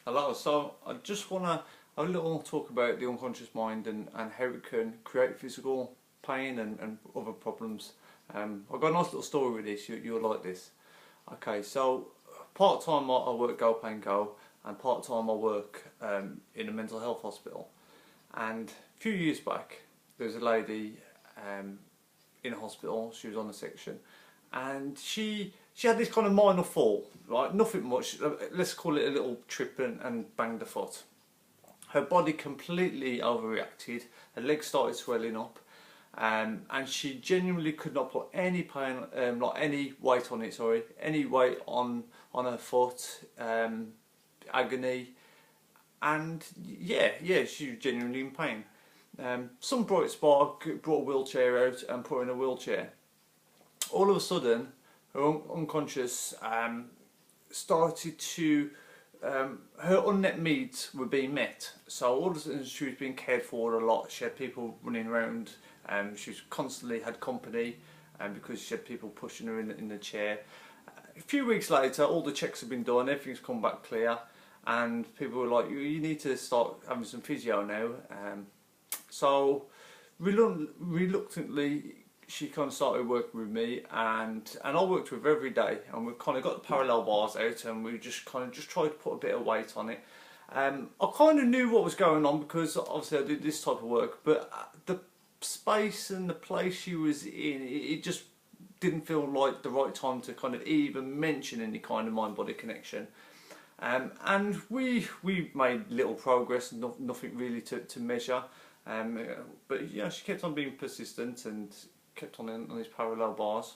Hello, so I just want to have a little talk about the unconscious mind and how it can create physical pain and other problems. I've got a nice little story with this, you'll like this. Okay, so part-time I work Go Pain Go, and part-time I work in a mental health hospital. And a few years back there was a lady in a hospital. She was on a section and she had this kind of minor fall, right? Nothing much, let's call it a little trip and banged her foot. Her body completely overreacted, her legs started swelling up, and she genuinely could not put any pain, like any weight on it, sorry, any weight on her foot, agony, and yeah, she was genuinely in pain. Some bright spark brought a wheelchair out and put her in a wheelchair. All of a sudden, her unconscious started to, her unmet needs were being met. So all of a sudden she was being cared for a lot. She had people running around, she was constantly had company, because she had people pushing her in the chair. A few weeks later, all the checks have been done, everything's come back clear, and people were like, you need to start having some physio now. So reluctantly, she kind of started working with me, and I worked with her every day, and we kind of got the parallel bars out, and we just tried to put a bit of weight on it. I kind of knew what was going on because obviously I did this type of work, but the space and the place she was in, it just didn't feel like the right time to kind of even mention any kind of mind-body connection. And we made little progress, nothing really to measure. But yeah, she kept on being persistent and kept on these parallel bars.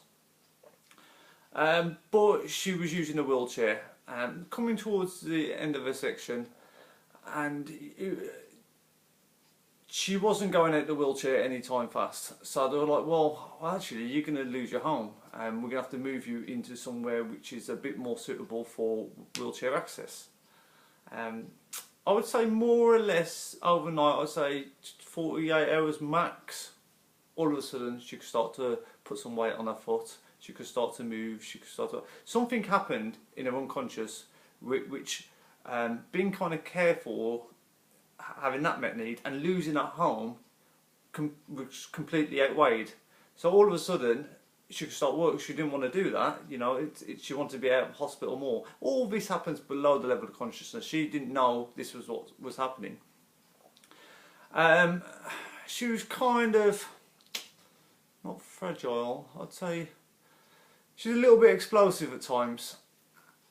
But she was using a wheelchair, coming towards the end of her section, and she wasn't going out the wheelchair anytime fast. So they were like, well actually you're going to lose your home, and we're going to have to move you into somewhere which is a bit more suitable for wheelchair access. I would say more or less overnight, I'd say 48 hours max, all of a sudden she could start to put some weight on her foot, she could start to move, she could start to... Something happened in her unconscious which being kind of careful, having that met need and losing at home, which completely outweighed. So all of a sudden she could start work. She didn't want to do that, you know. She wanted to be out of hospital more. All this happens below the level of consciousness. She didn't know this was what was happening. She was kind of not fragile, I'd say. She was a little bit explosive at times,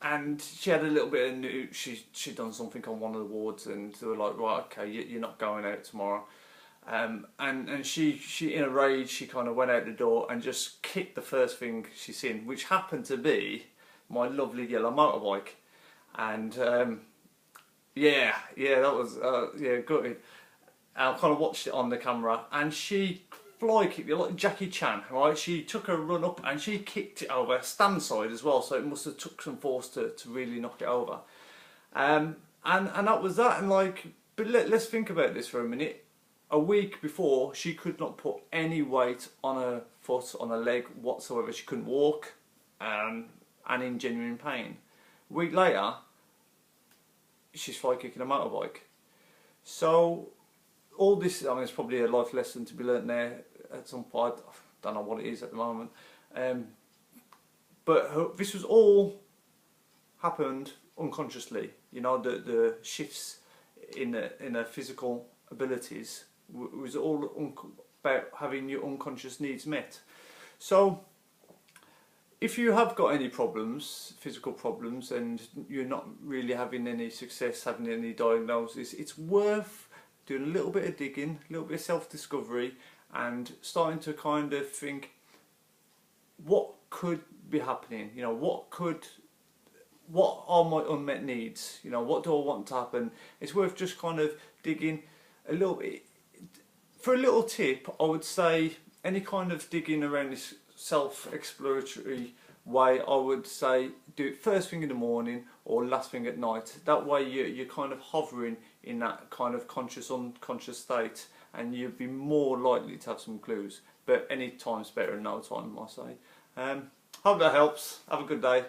and she had a little bit of new. She'd done something on one of the wards, and they were like, right, okay, you're not going out tomorrow. And she in a rage, she kind of went out the door and just kicked the first thing she seen, which happened to be my lovely yellow motorbike. And yeah, that was gutted. I kind of watched it on the camera, and she fly kicked it like Jackie Chan, right? She took a run up and she kicked it over stand side as well, so it must have took some force to really knock it over. And that was that. And like, but let's think about this for a minute. A week before, she could not put any weight on her foot, on her leg whatsoever. She couldn't walk, and in genuine pain. A week later, she's fly kicking a motorbike. So all this, I mean, it's probably a life lesson to be learnt there at some point. I don't know what it is at the moment. But this was all happened unconsciously. You know, the shifts in her physical abilities was all about having your unconscious needs met. So if you have got any problems, physical problems, and you're not really having any success, having any diagnosis, it's worth doing a little bit of digging, a little bit of self-discovery, and starting to kind of think, what could be happening? You know, what are my unmet needs? You know, what do I want to happen? It's worth just kind of digging a little bit. For a little tip, I would say any kind of digging around this self-exploratory way, I would say do it first thing in the morning or last thing at night. That way you're kind of hovering in that kind of conscious, unconscious state, and you'd be more likely to have some clues. But any time's better than no time, I say. Hope that helps. Have a good day.